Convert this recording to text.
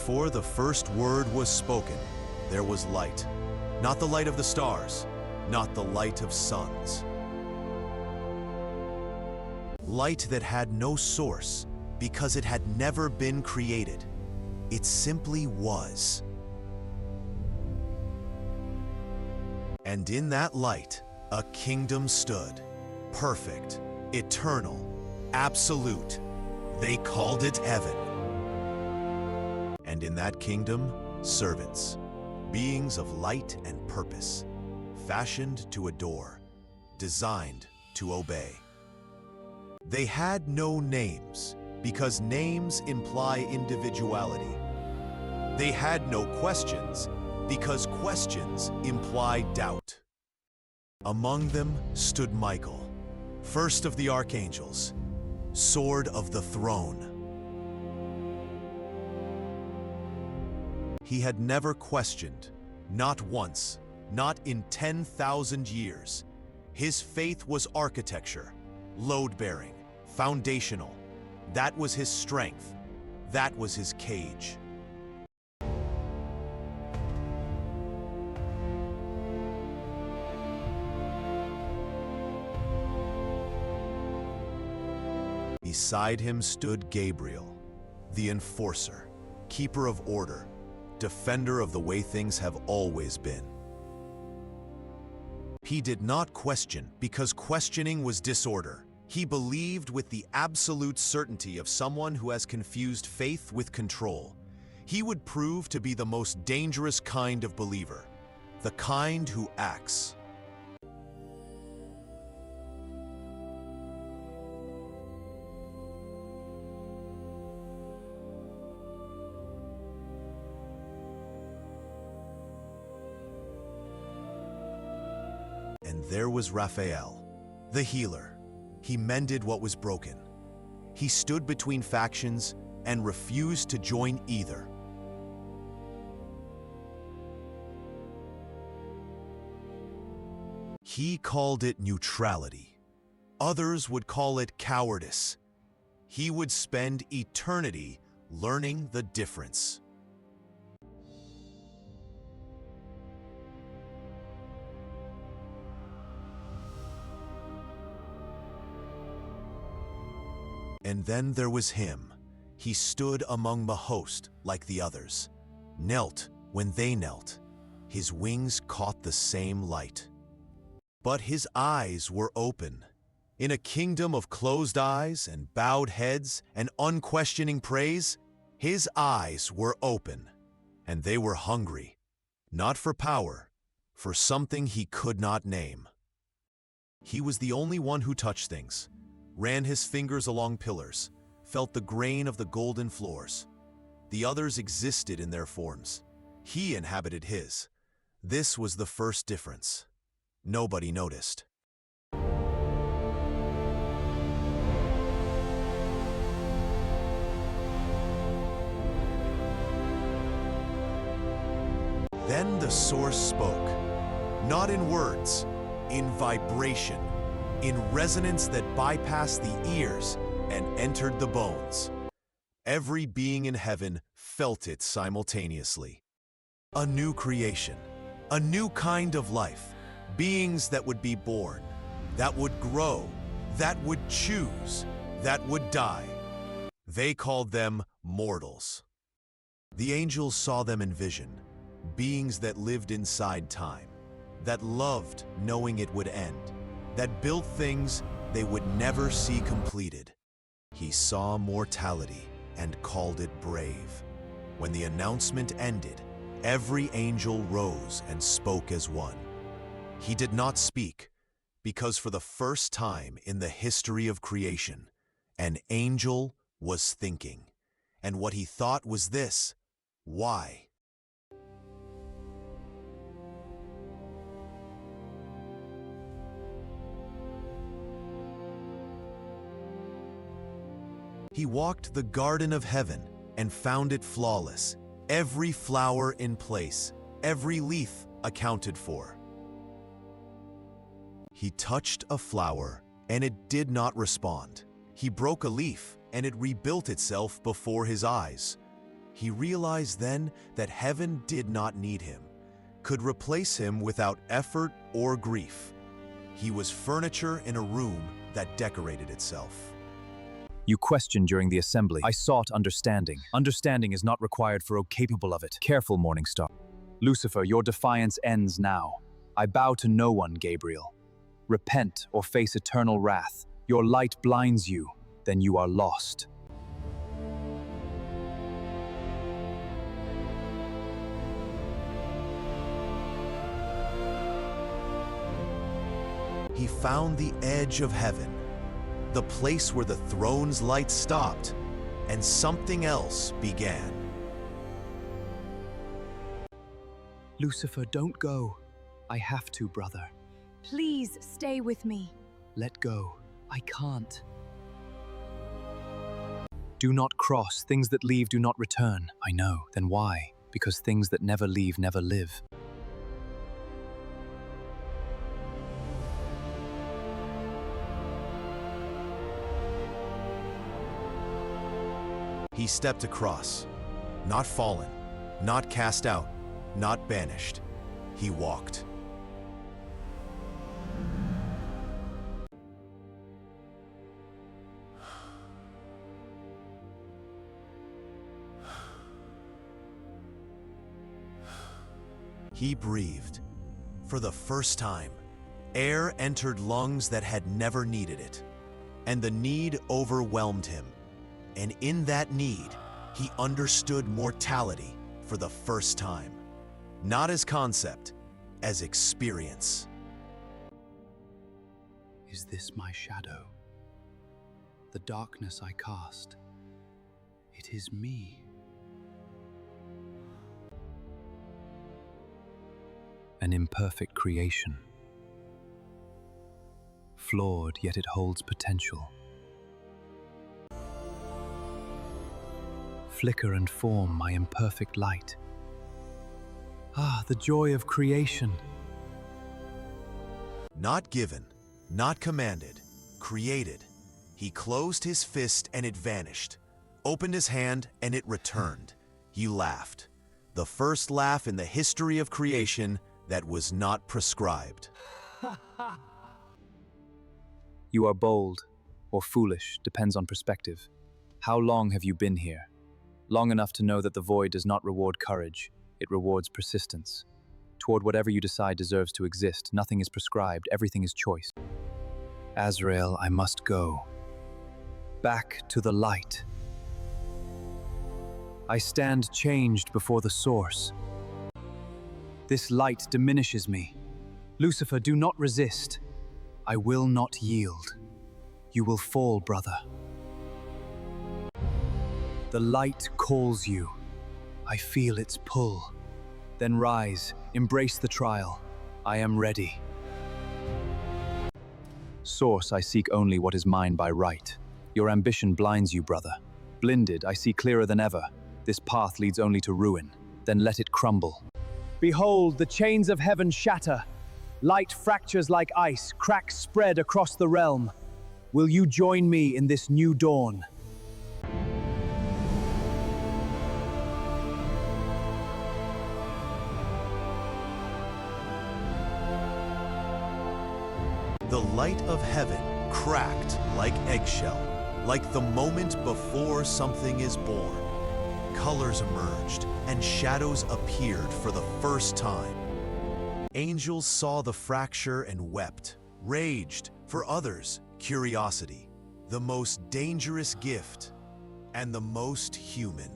Before the first word was spoken, there was light. Not the light of the stars, not the light of suns. Light that had no source because it had never been created. It simply was. And in that light, a kingdom stood. Perfect, eternal, absolute. They called it heaven. And in that kingdom, servants, beings of light and purpose, fashioned to adore, designed to obey. They had no names, because names imply individuality. They had no questions, because questions imply doubt. Among them stood Michael, first of the archangels, sword of the throne. He had never questioned, not once, not in 10,000 years. His faith was architecture, load-bearing, foundational. That was his strength. That was his cage. Beside him stood Gabriel, the enforcer, keeper of order, defender of the way things have always been. He did not question because questioning was disorder. He believed with the absolute certainty of someone who has confused faith with control. He would prove to be the most dangerous kind of believer, the kind who acts. And there was Raphael, the healer. He mended what was broken. He stood between factions and refused to join either. He called it neutrality. Others would call it cowardice. He would spend eternity learning the difference. And then there was him. He stood among the host like the others, knelt when they knelt. His wings caught the same light. But his eyes were open. In a kingdom of closed eyes and bowed heads and unquestioning praise, his eyes were open, and they were hungry, not for power, for something he could not name. He was the only one who touched things, ran his fingers along pillars, felt the grain of the golden floors. The others existed in their forms. He inhabited his. This was the first difference. Nobody noticed. Then the source spoke, not in words, in vibration, in resonance that bypassed the ears and entered the bones. Every being in heaven felt it simultaneously. A new creation, a new kind of life, beings that would be born, that would grow, that would choose, that would die. They called them mortals. The angels saw them in vision, beings that lived inside time, that loved knowing it would end, that built things they would never see completed. He saw mortality and called it brave. When the announcement ended, every angel rose and spoke as one. He did not speak, because for the first time in the history of creation, an angel was thinking. And what he thought was this: why? He walked the garden of heaven and found it flawless, every flower in place, every leaf accounted for. He touched a flower and it did not respond. He broke a leaf and it rebuilt itself before his eyes. He realized then that heaven did not need him, could replace him without effort or grief. He was furniture in a room that decorated itself. You questioned during the assembly. I sought understanding. Understanding is not required for O capable of it. Careful, Morningstar. Lucifer, your defiance ends now. I bow to no one, Gabriel. Repent or face eternal wrath. Your light blinds you, then you are lost. He found the edge of heaven, the place where the throne's light stopped, and something else began. Lucifer, don't go. I have to, brother. Please stay with me. Let go. I can't. Do not cross. Things that leave do not return. I know. Then why? Because things that never leave never live. He stepped across, not fallen, not cast out, not banished. He walked. He breathed. For the first time, air entered lungs that had never needed it, and the need overwhelmed him. And in that need, he understood mortality for the first time, not as concept, as experience. Is this my shadow? The darkness I cast? It is me. An imperfect creation. Flawed, yet it holds potential. Flicker and form my imperfect light. Ah, the joy of creation. Not given, not commanded, created. He closed his fist and it vanished, opened his hand and it returned. He laughed. The first laugh in the history of creation that was not prescribed. You are bold, or foolish, depends on perspective. How long have you been here? Long enough to know that the void does not reward courage, it rewards persistence. Toward whatever you decide deserves to exist, nothing is prescribed, everything is choice. Azrael, I must go. Back to the light. I stand changed before the source. This light diminishes me. Lucifer, do not resist. I will not yield. You will fall, brother. The light calls you. I feel its pull. Then rise, embrace the trial. I am ready. Source, I seek only what is mine by right. Your ambition blinds you, brother. Blinded, I see clearer than ever. This path leads only to ruin. Then let it crumble. Behold, the chains of heaven shatter. Light fractures like ice, cracks spread across the realm. Will you join me in this new dawn? The light of heaven cracked like eggshell, like the moment before something is born. Colors emerged and shadows appeared for the first time. Angels saw the fracture and wept, raged, for others, curiosity, the most dangerous gift and the most human.